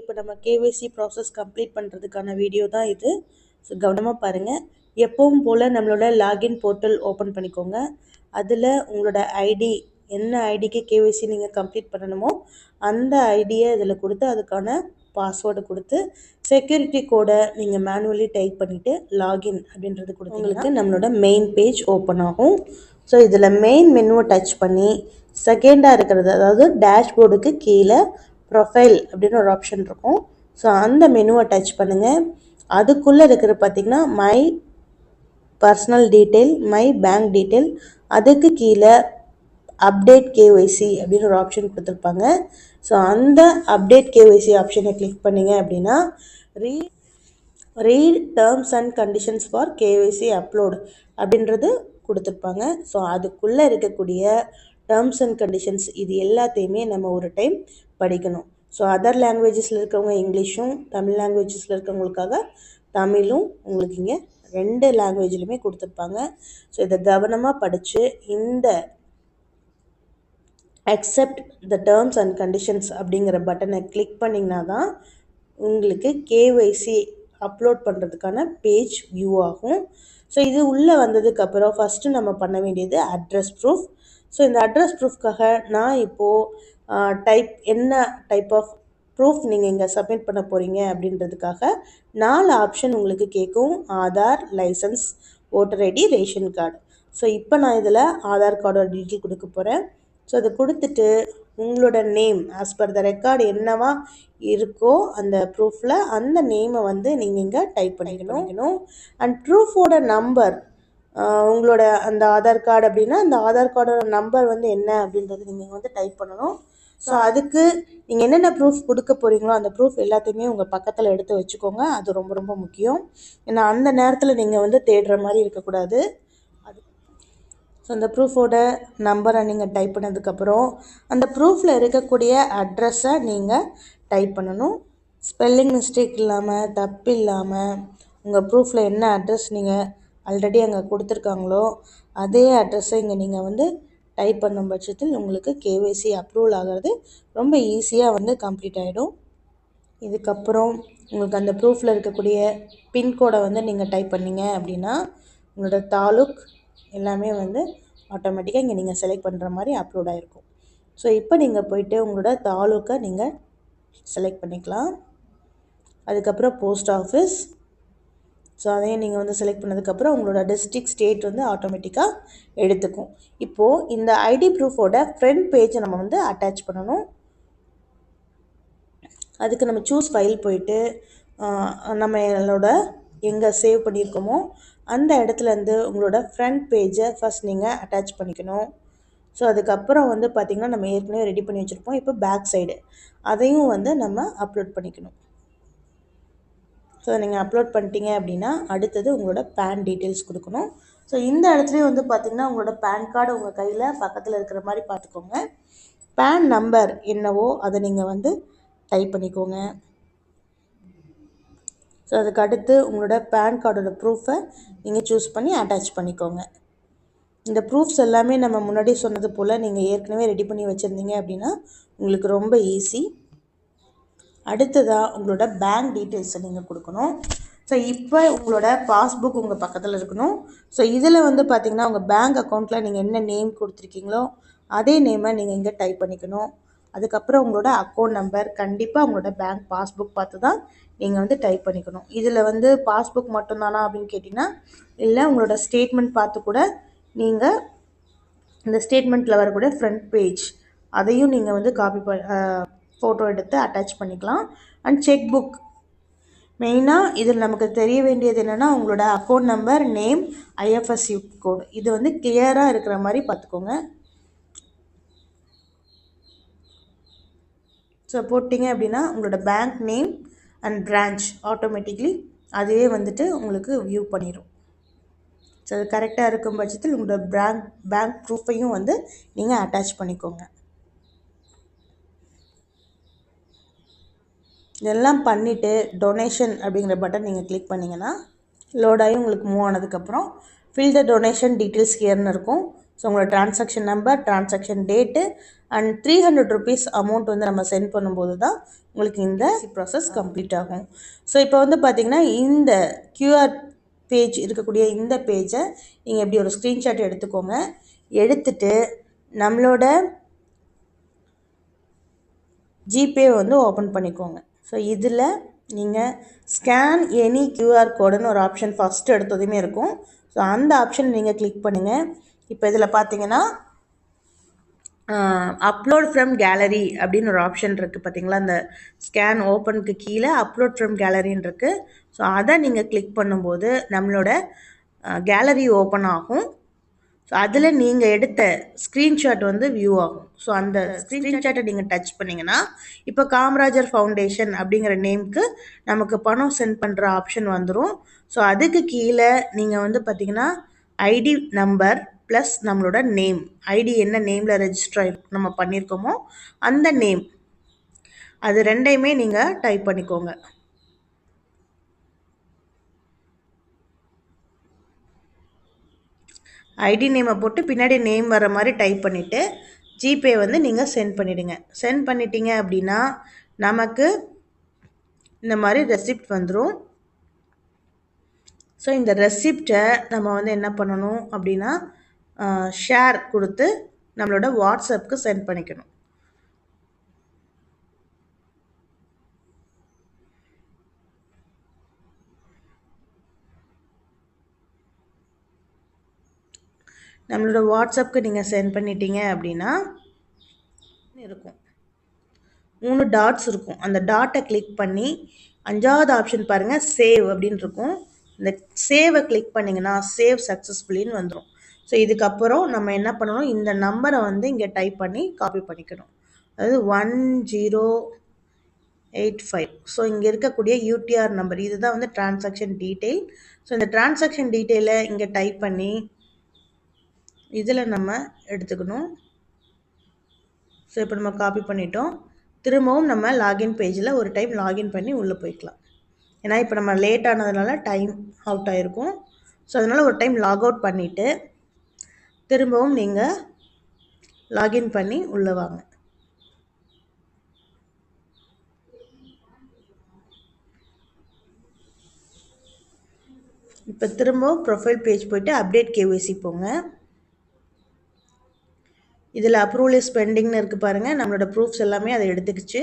இப்போ நம்ம KYC process complete பண்ணுறதுக்கான வீடியோ தான் இது. ஸோ கவனமாக பாருங்கள். எப்பவும் போல் நம்மளோட லாகின் போர்ட்டல் ஓப்பன் பண்ணிக்கோங்க. அதில் உங்களோட ஐடி, என்ன ஐடிக்கு கேஒய்சி நீங்கள் கம்ப்ளீட் பண்ணணுமோ அந்த ஐடியை இதில் கொடுத்து அதுக்கான பாஸ்வேர்டு கொடுத்து செக்யூரிட்டி கோடை நீங்கள் மேனுவலி டைப் பண்ணிவிட்டு லாகின் அப்படின்றது கொடுத்து உங்களுக்கு நம்மளோட மெயின் பேஜ் ஓப்பன் ஆகும். ஸோ இதில் மெயின் மெனுவை டச் பண்ணி செகண்டாக இருக்கிறது, அதாவது டேஷ்போர்டுக்கு கீழே ப்ரொஃபைல் அப்படின்னு ஒரு ஆப்ஷன் இருக்கும். ஸோ அந்த மெனுவை டச் பண்ணுங்கள். அதுக்குள்ளே இருக்கிற பார்த்திங்கன்னா my personal detail, my bank detail, அதுக்கு கீழே அப்டேட் கேஒய்சி அப்படின்னு ஒரு ஆப்ஷன் கொடுத்துருப்பாங்க. ஸோ அந்த அப்டேட் கேஒய்சி ஆப்ஷனை கிளிக் பண்ணிங்க அப்படின்னா read terms and conditions for KYC upload அப்படின்றது கொடுத்துருப்பாங்க. ஸோ அதுக்குள்ளே இருக்கக்கூடிய டேர்ம்ஸ் அண்ட் கண்டிஷன்ஸ் இது எல்லாத்தையுமே நம்ம ஒரு டைம் படிக்கணும். ஸோ அதர் லாங்குவேஜஸில் இருக்கவங்க இங்கிலீஷும், தமிழ் லாங்குவேஜஸில் இருக்கவங்களுக்காக தமிழும் உங்களுக்கு இங்கே 2 லாங்குவேஜ்லையுமே கொடுத்துருப்பாங்க. ஸோ இதை கவனமாக படித்து இந்த accept the terms and conditions அப்படிங்கிற பட்டனை கிளிக் பண்ணிங்கன்னா தான் உங்களுக்கு கேஒய்சி அப்லோட் பண்ணுறதுக்கான பேஜ் வியூ ஆகும். ஸோ இது உள்ளே வந்ததுக்கப்புறம் ஃபஸ்ட்டு நம்ம பண்ண வேண்டியது அட்ரஸ் ப்ரூஃப். ஸோ இந்த அட்ரஸ் ப்ரூஃப்காக நான் இப்போது என்ன டைப் ஆஃப் ப்ரூஃப் நீங்கள் இங்கே சப்மிட் பண்ண போகிறீங்க அப்படின்றதுக்காக 4 ஆப்ஷன் உங்களுக்கு கேட்கும். Aadhaar, licence, voter ID, ration card. So இப்போ நான் இதில் ஆதார் கார்டோட டீட்டெயில் கொடுக்க போகிறேன். ஸோ அதை கொடுத்துட்டு உங்களோட name as per the record என்னவா இருக்கோ அந்த ப்ரூஃபில் அந்த நேமை வந்து நீங்கள் இங்கே டைப் பண்ணிக்கணும். அண்ட் ப்ரூஃபோட நம்பர், உங்களோட அந்த ஆதார் கார்டு அப்படின்னா அந்த ஆதார் கார்டோட நம்பர் வந்து என்ன அப்படின்றது நீங்கள் வந்து டைப் பண்ணணும். ஸோ அதுக்கு நீங்கள் என்னென்ன ப்ரூஃப் கொடுக்க போகிறீங்களோ அந்த ப்ரூஃப் எல்லாத்தையுமே உங்கள் பக்கத்தில் எடுத்து வச்சுக்கோங்க. அது ரொம்ப ரொம்ப முக்கியம். ஏன்னா அந்த நேரத்தில் நீங்கள் வந்து தேடுற மாதிரி இருக்கக்கூடாது. ஸோ அந்த ப்ரூஃபோட நம்பரை நீங்கள் டைப் பண்ணதுக்கப்புறம் அந்த ப்ரூஃபில் இருக்கக்கூடிய அட்ரஸை நீங்கள் டைப் பண்ணணும். ஸ்பெல்லிங் மிஸ்டேக் இல்லாமல், தப்பு இல்லாமல் உங்கள் ப்ரூஃபில் என்ன அட்ரஸ் நீங்கள் ஆல்ரெடி அங்கே கொடுத்துருக்காங்களோ அதே அட்ரஸை இங்கே நீங்கள் வந்து டைப் பண்ணும் பட்சத்தில் உங்களுக்கு கேஒய்சி அப்ரூவல் ஆகிறது ரொம்ப ஈஸியாக வந்து கம்ப்ளீட் ஆகிடும். இதுக்கப்புறம் உங்களுக்கு அந்த ப்ரூஃபில் இருக்கக்கூடிய பின்கோடை வந்து நீங்கள் டைப் பண்ணிங்க அப்படின்னா உங்களோட தாலுக் எல்லாமே வந்து ஆட்டோமேட்டிக்காக இங்கே நீங்கள் செலக்ட் பண்ணுற மாதிரி அப்லோட் ஆகிருக்கும். ஸோ இப்போ நீங்கள் போயிட்டு உங்களோட தாலுக்கை நீங்கள் செலக்ட் பண்ணிக்கலாம். அதுக்கப்புறம் போஸ்ட் ஆஃபீஸ், ஸோ அதையும் நீங்கள் வந்து செலக்ட் பண்ணதுக்கப்புறம் உங்களோட டிஸ்ட்ரிக்ட், ஸ்டேட் வந்து ஆட்டோமேட்டிக்காக எடுத்துக்கும். இப்போது இந்த ஐடி ப்ரூஃபோட ஃப்ரண்ட் பேஜை நம்ம வந்து அட்டாச் பண்ணணும். அதுக்கு நம்ம சூஸ் ஃபைல் போயிட்டு நம்மளோட எங்கே சேவ் பண்ணியிருக்கோமோ அந்த இடத்துலேருந்து உங்களோட ஃப்ரண்ட் பேஜை ஃபஸ்ட் நீங்கள் அட்டாச் பண்ணிக்கணும். ஸோ அதுக்கப்புறம் வந்து பார்த்திங்கன்னா நம்ம ஏற்கனவே ரெடி பண்ணி வச்சுருப்போம். இப்போ பேக் சைடு அதையும் வந்து நம்ம அப்லோட் பண்ணிக்கணும். ஸோ நீங்கள் அப்லோட் பண்ணிட்டீங்க அப்படின்னா அடுத்தது உங்களோட பேன் டீட்டெயில்ஸ் கொடுக்கணும். ஸோ இந்த இடத்துலையும் வந்து பார்த்திங்கன்னா உங்களோட பேன் கார்டு உங்கள் கையில் பக்கத்தில் இருக்கிற மாதிரி பார்த்துக்கோங்க. பேன் நம்பர் என்னவோ அதை நீங்கள் வந்து டைப் பண்ணிக்கோங்க. ஸோ அதுக்கு அடுத்து உங்களோட பேன் கார்டோட ப்ரூஃபை நீங்கள் சூஸ் பண்ணி அட்டாச் பண்ணிக்கோங்க. இந்த ப்ரூஃப்ஸ் எல்லாமே நம்ம முன்னாடி சொன்னது போல் நீங்கள் ஏற்கனவே ரெடி பண்ணி வச்சுருந்தீங்க அப்படின்னா உங்களுக்கு ரொம்ப ஈஸி. அடுத்ததாக உங்களோட பேங்க் டீட்டெயில்ஸை நீங்கள் கொடுக்கணும். ஸோ இப்போ உங்களோட பாஸ்புக் உங்கள் பக்கத்தில் இருக்கணும். ஸோ இதில் வந்து பார்த்திங்கன்னா உங்கள் பேங்க் அக்கௌண்ட்டில் நீங்கள் என்ன நேம் கொடுத்துருக்கீங்களோ அதே நேமை நீங்கள் இங்கே டைப் பண்ணிக்கணும். அதுக்கப்புறம் உங்களோட அக்கௌண்ட் நம்பர் கண்டிப்பாக உங்களோட பேங்க் பாஸ்புக் பார்த்து தான் நீங்கள் வந்து டைப் பண்ணிக்கணும். இதில் வந்து பாஸ்புக் மட்டும்தானா அப்படின்னு கேட்டிங்கன்னா இல்லை, உங்களோட ஸ்டேட்மெண்ட் பார்த்து கூட நீங்கள் இந்த ஸ்டேட்மெண்ட்டில் வரக்கூடிய ஃப்ரண்ட் பேஜ் அதையும் நீங்கள் வந்து ஃபோட்டோ எடுத்து அட்டாச் பண்ணிக்கலாம். அண்ட் செக் புக் மெயினாக இதில் நமக்கு தெரிய வேண்டியது என்னென்னா உங்களோட அக்கௌண்ட் நம்பர், நேம், ஐஎஃப்எஸ்சி கோடு இது வந்து கிளியராக இருக்கிற மாதிரி பார்த்துக்கோங்க. ஸோ போட்டிங்க அப்படின்னா உங்களோட bank name and branch automatically அதுவே வந்துட்டு உங்களுக்கு வியூ பண்ணிடும். ஸோ அது கரெக்டாக இருக்கும் பட்சத்தில் உங்களோட பேங்க் ப்ரூஃபையும் வந்து நீங்கள் அட்டாச் பண்ணிக்கோங்க. இதெல்லாம் பண்ணிவிட்டு டொனேஷன் அப்படிங்கிற பட்டன் நீங்கள் கிளிக் பண்ணிங்கன்னா லோடாகி உங்களுக்கு மூவ் ஆனதுக்கப்புறம் ஃபில் த டொனேஷன் டீட்டெயில்ஸ் ஹியர்னு இருக்கும். ஸோ உங்களோட transaction number, transaction date and 300 rupees amount வந்து நம்ம சென்ட் பண்ணும்போது தான் உங்களுக்கு இந்த ப்ராசஸ் கம்ப்ளீட் ஆகும். ஸோ இப்போ வந்து பார்த்திங்கன்னா இந்த QR பேஜ் இருக்கக்கூடிய இந்த பேஜை நீங்கள் எப்படி ஒரு ஸ்க்ரீன்ஷாட் எடுத்துக்கோங்க. எடுத்துட்டு நம்மளோட ஜிபே வந்து ஓப்பன் பண்ணிக்கோங்க. ஸோ இதில் நீங்கள் ஸ்கேன் எனி QR கோடுன்னு ஒரு ஆப்ஷன் ஃபஸ்ட்டு எடுத்ததுமே இருக்கும். ஸோ அந்த ஆப்ஷன் நீங்கள் கிளிக் பண்ணுங்கள். இப்போ இதில் பார்த்தீங்கன்னா அப்லோட் ஃப்ரம் கேலரி அப்படின்னு ஒரு ஆப்ஷன் இருக்குது பார்த்தீங்களா, அந்த ஸ்கேன் ஓப்பனுக்கு கீழே அப்லோட் ஃப்ரம் கேலரின்னு இருக்குது. ஸோ அதை நீங்கள் கிளிக் பண்ணும்போது நம்மளோட கேலரி ஓப்பன் ஆகும். ஸோ அதில் நீங்கள் எடுத்த ஸ்க்ரீன்ஷாட் வந்து வியூ ஆகும். ஸோ அந்த ஸ்க்ரீன்ஷாட்டை நீங்கள் டச் பண்ணிங்கன்னா இப்போ காமராஜர் ஃபவுண்டேஷன் அப்படிங்கிற நேமுக்கு நமக்கு பணம் சென்ட் பண்ணுற ஆப்ஷன் வந்துடும். ஸோ அதுக்கு கீழே நீங்கள் வந்து பார்த்திங்கன்னா ஐடி நம்பர் ப்ளஸ் நம்மளோட நேம், ஐடி என்ன நேமில் ரெஜிஸ்டர் நம்ம பண்ணியிருக்கோமோ அந்த நேம், அது ரெண்டையுமே நீங்கள் டைப் பண்ணிக்கோங்க. ஐடி நேமை போட்டு பின்னாடி நேம் வர மாதிரி டைப் பண்ணிவிட்டு ஜிபே வந்து நீங்கள் சென்ட் பண்ணிவிடுங்க. சென்ட் பண்ணிட்டீங்க அப்படின்னா நமக்கு இந்த மாதிரி ரெசிப்ட் வந்துடும். ஸோ இந்த ரெசிப்டை நம்ம வந்து என்ன பண்ணணும் அப்படின்னா ஷேர் கொடுத்து நம்மளோட வாட்ஸ்அப்புக்கு சென்ட் பண்ணிக்கணும். நம்மளோட வாட்ஸ்அப்புக்கு நீங்கள் சென்ட் பண்ணிட்டீங்க அப்படின்னா இருக்கும் 3 டாட்ஸ் இருக்கும். அந்த டாட்டை கிளிக் பண்ணி 5வது ஆப்ஷன் பாருங்கள், சேவ் அப்படின்னு இருக்கும். இந்த சேவை கிளிக் பண்ணிங்கன்னா சேவ் சக்ஸஸ்ஃபுல்லின்னு வந்துடும். ஸோ இதுக்கப்புறம் நம்ம என்ன பண்ணணும், இந்த நம்பரை வந்து இங்கே டைப் பண்ணி காப்பி பண்ணிக்கணும். அதாவது 1085. ஸோ இங்கே இருக்கக்கூடிய UTR நம்பர் இதுதான் வந்து டிரான்சாக்ஷன் டீட்டெயில். ஸோ இந்த டிரான்சாக்ஷன் டீட்டெயிலை இங்கே டைப் பண்ணி இதில் நம்ம எடுத்துக்கணும். ஸோ இப்போ நம்ம காப்பி பண்ணிட்டோம். திரும்பவும் நம்ம லாகின் பேஜில் ஒரு டைம் லாகின் பண்ணி உள்ளே போய்க்கலாம். ஏன்னா இப்போ நம்ம லேட் ஆனதுனால டைம் அவுட் ஆகிருக்கும். ஸோ அதனால் ஒரு டைம் லாக் அவுட் பண்ணிவிட்டு திரும்பவும் நீங்கள் லாகின் பண்ணி உள்ளே வாங்க. இப்போ திரும்பவும் ப்ரொஃபைல் பேஜ் போய்ட்டு அப்டேட் KYC போங்க. இதில் அப்ரூவல் இஸ் பெண்டிங்னு இருக்குது பாருங்கள், நம்மளோட ப்ரூஃப்ஸ் எல்லாமே அதை எடுத்துக்கிச்சு.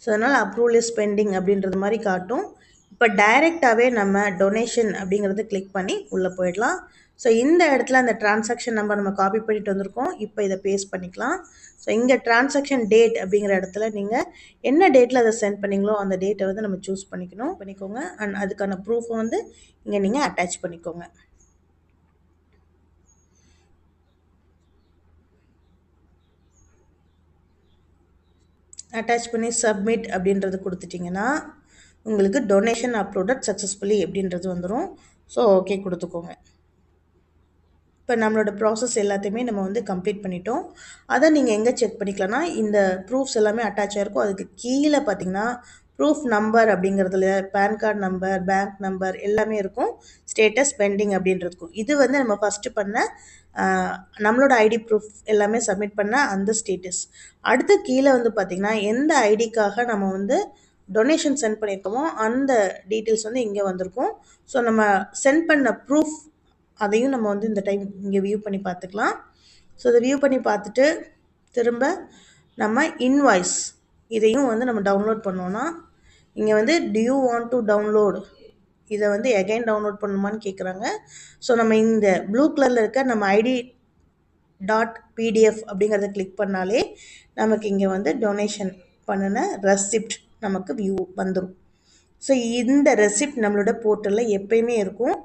ஸோ அதனால் அப்ரூவல் இஸ் பெண்டிங் அப்படின்றது மாதிரி காட்டும். இப்போ டைரெக்டாகவே நம்ம டொனேஷன் அப்படிங்கிறத கிளிக் பண்ணி உள்ளே போயிடலாம். ஸோ இந்த இடத்துல அந்த டிரான்சாக்ஷன் நம்பர் நம்ம காப்பி பண்ணிட்டு வந்திருக்கோம். இப்போ இதை பேஸ்ட் பண்ணிக்கலாம். ஸோ இங்கே டிரான்சாக்ஷன் டேட் அப்படிங்கிற இடத்துல நீங்கள் என்ன டேட்டில் அதை சென்ட் பண்ணிங்களோ அந்த டேட்டை வந்து நம்ம சூஸ் பண்ணிக்கோங்க. அண்ட் அதுக்கான ப்ரூஃபை வந்து இங்கே நீங்கள் அட்டாச் பண்ணிக்கோங்க. அட்டாச் பண்ணி சப்மிட் அப்படின்றது கொடுத்துட்டிங்கன்னா உங்களுக்கு டொனேஷன் அப்லோடட் சக்ஸஸ்ஃபுல்லி அப்படின்றது வந்துடும். ஸோ ஓகே கொடுத்துக்கோங்க. இப்போ நம்மளோட ப்ராசஸ் எல்லாத்தையுமே நம்ம வந்து கம்ப்ளீட் பண்ணிட்டோம். அதை நீங்கள் எங்கே செக் பண்ணிக்கலாம்னா இந்த ப்ரூஃப்ஸ் எல்லாமே அட்டாச் ஆகிருக்கும். அதுக்கு கீழே பார்த்தீங்கன்னா ப்ரூஃப் நம்பர் அப்படிங்கிறதுல PAN card number, bank number எல்லாமே இருக்கும். ஸ்டேட்டஸ் பெண்டிங் அப்படின்றதுக்கும் இது வந்து நம்ம ஃபஸ்ட்டு பண்ண நம்மளோட ஐடி ப்ரூஃப் எல்லாமே சப்மிட் பண்ண அந்த ஸ்டேட்டஸ். அடுத்து கீழே வந்து பார்த்திங்கன்னா எந்த ஐடிக்காக நம்ம வந்து டொனேஷன் சென்ட் பண்ணியிருக்கோமோ அந்த டீட்டெயில்ஸ் வந்து இங்கே வந்திருக்கும். ஸோ நம்ம சென்ட் பண்ண ப்ரூஃப் அதையும் நம்ம வந்து இந்த டைம் இங்கே வியூ பண்ணி பார்த்துக்கலாம். ஸோ இதை வியூ பண்ணி பார்த்துட்டு திரும்ப நம்ம இன்வாய்ஸ் இதையும் வந்து நம்ம டவுன்லோட் பண்ணோன்னா இங்கே வந்து do you want to download இதை வந்து எகைன் டவுன்லோட் பண்ணணுமான்னு கேட்குறாங்க. ஸோ நம்ம இந்த ப்ளூ கலரில் இருக்க நம்ம ID.PDF அப்படிங்கிறத கிளிக் பண்ணாலே நமக்கு இங்கே வந்து டொனேஷன் பண்ணின ரெசிப்ட் நமக்கு வியூ வந்துடும். ஸோ இந்த ரெசிப்ட் நம்மளோட போர்ட்டலில் எப்பயுமே இருக்கும்.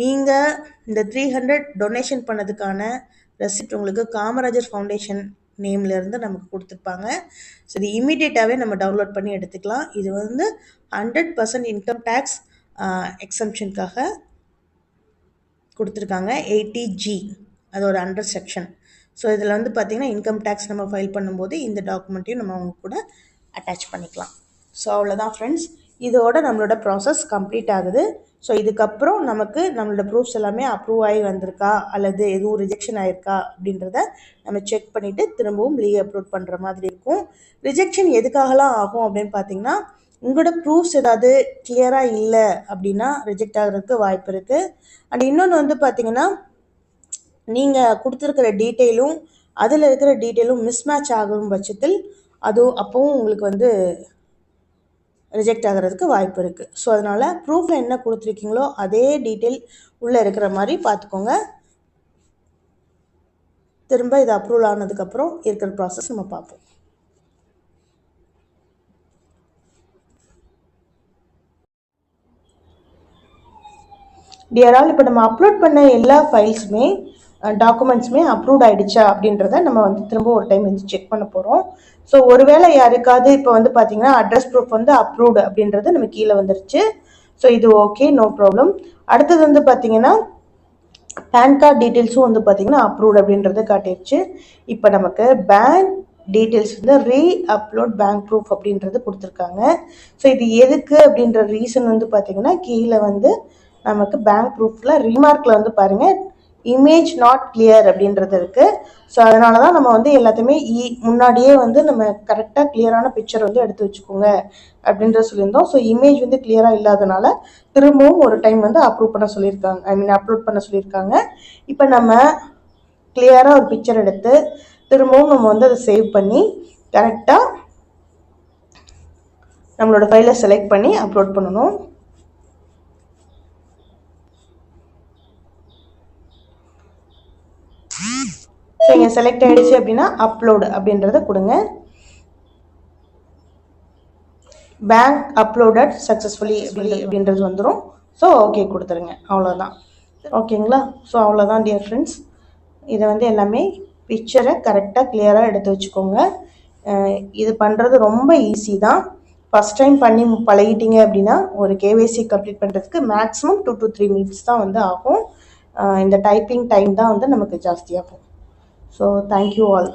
நீங்கள் இந்த 300 டொனேஷன் பண்ணதுக்கான ரெசிப்ட் உங்களுக்கு காமராஜர் ஃபவுண்டேஷன் நேம்லேருந்து நமக்கு கொடுத்துருப்பாங்க. ஸோ இது இமீடியட்டாகவே நம்ம டவுன்லோட் பண்ணி எடுத்துக்கலாம். இது வந்து 100% இன்கம் டேக்ஸ் எக்ஸம்ஷனுக்காக கொடுத்துருக்காங்க. 80G அது ஒரு அண்டர் செக்ஷன். ஸோ இதில் வந்து பார்த்திங்கன்னா இன்கம் டேக்ஸ் நம்ம ஃபைல் பண்ணும்போது இந்த டாக்குமெண்ட்டையும் நம்ம அவங்க கூட அட்டாச் பண்ணிக்கலாம். ஸோ அவ்வளோதான் ஃப்ரெண்ட்ஸ். இதோட நம்மளோட ப்ராசஸ் கம்ப்ளீட் ஆகுது. ஸோ இதுக்கப்புறம் நமக்கு நம்மளோட ப்ரூஃப்ஸ் எல்லாமே அப்ரூவ் ஆகி வந்திருக்கா அல்லது எதுவும் ரிஜெக்ஷன் ஆயிருக்கா அப்படின்றத நம்ம செக் பண்ணிவிட்டு திரும்பவும் அப்லோட் பண்ணுற மாதிரி இருக்கும். ரிஜெக்ஷன் எதுக்காகலாம் ஆகும் அப்படின்னு பார்த்தீங்கன்னா, உங்களோட ப்ரூஃப்ஸ் ஏதாவது கிளியராக இல்லை அப்படின்னா ரிஜெக்ட் ஆகிறதுக்கு வாய்ப்பு இருக்குது. அண்ட் இன்னொன்று வந்து பார்த்தீங்கன்னா, நீங்கள் கொடுத்துருக்கிற டீட்டெயிலும் அதில் இருக்கிற டீட்டெயிலும் மிஸ்மேட்ச் ஆகும் பட்சத்தில் அப்போவும் உங்களுக்கு வந்து ரிஜெக்ட் ஆகிறதுக்கு வாய்ப்பு இருக்குது. ஸோ அதனால் ப்ரூஃபில் என்ன கொடுத்துருக்கீங்களோ அதே டீட்டெயில் உள்ளே இருக்கிற மாதிரி பார்த்துக்கோங்க. திரும்ப இது அப்ரூவல் ஆனதுக்கப்புறம் இருக்கிற ப்ராசஸ் நம்ம பார்ப்போம். டியர் ஆல், இப்போ நம்ம அப்லோட் பண்ண எல்லா ஃபைல்ஸுமே டாக்குமெண்ட்ஸுமே அப்ரூவ்ட் ஆகிடுச்சா அப்படின்றத நம்ம வந்து திரும்ப ஒரு டைம் வந்து செக் பண்ண போகிறோம். ஸோ ஒருவேளை யாருக்காவது இப்போ வந்து பார்த்தீங்கன்னா அட்ரஸ் ப்ரூஃப் வந்து அப்ரூவ்டு அப்படின்றது நம்ம கீழே வந்துருச்சு. ஸோ இது ஓகே, நோ ப்ராப்ளம். அடுத்தது வந்து பார்த்தீங்கன்னா பேன் கார்டு டீட்டெயில்ஸும் வந்து பார்த்தீங்கன்னா அப்ரூவ்டு அப்படின்றத காட்டிடுச்சு. இப்போ நமக்கு பேங்க் டீட்டெயில்ஸ் வந்து அப்லோட் பேங்க் ப்ரூஃப் அப்படின்றது கொடுத்துருக்காங்க. ஸோ இது எதுக்கு அப்படின்ற ரீசன் வந்து பார்த்தீங்கன்னா கீழே வந்து நமக்கு பேங்க் ப்ரூஃபில் ரீமார்க்கில் வந்து பாருங்கள் இமேஜ் நாட் கிளியர் அப்படின்றது இருக்குது. ஸோ அதனால தான் நம்ம வந்து எல்லாத்தையுமே முன்னாடியே வந்து நம்ம கரெக்டாக கிளியரான பிக்சர் வந்து எடுத்து வச்சுக்கோங்க அப்படின்றத சொல்லியிருந்தோம். ஸோ இமேஜ் வந்து கிளியராக இல்லாதனால திரும்பவும் ஒரு டைம் வந்து அப்ரூவ் பண்ண சொல்லியிருக்காங்க, அப்லோட் பண்ண சொல்லியிருக்காங்க. இப்போ நம்ம கிளியராக ஒரு பிக்சர் எடுத்து திரும்பவும் நம்ம வந்து அதை சேவ் பண்ணி கரெக்டாக நம்மளோட ஃபைலை செலக்ட் பண்ணி அப்லோட் பண்ணணும். நீங்கள் செலக்ட் ஆகிடுச்சு அப்படின்னா அப்லோடு அப்படின்றத கொடுங்க. பேங்க் அப்லோடட் சக்ஸஸ்ஃபுல்லி அப்படின்றது வந்துடும். ஸோ ஓகே கொடுத்துருங்க, அவ்வளோதான். ஓகேங்களா? ஸோ அவ்வளோதான் டியர் ஃப்ரெண்ட்ஸ். இதை வந்து எல்லாமே பிக்சரை கரெக்டாக கிளியராக எடுத்து வச்சுக்கோங்க. இது பண்ணுறது ரொம்ப ஈஸி தான். ஃபஸ்ட் டைம் பண்ணி பழகிட்டீங்க அப்படின்னா ஒரு கேவைசி கம்ப்ளீட் பண்ணுறதுக்கு மேக்ஸிமம் 2 to 3 minutes தான் வந்து ஆகும். இந்த டைப்பிங் டைம் தான் வந்து நமக்கு ஜாஸ்தியாகும். So thank you all.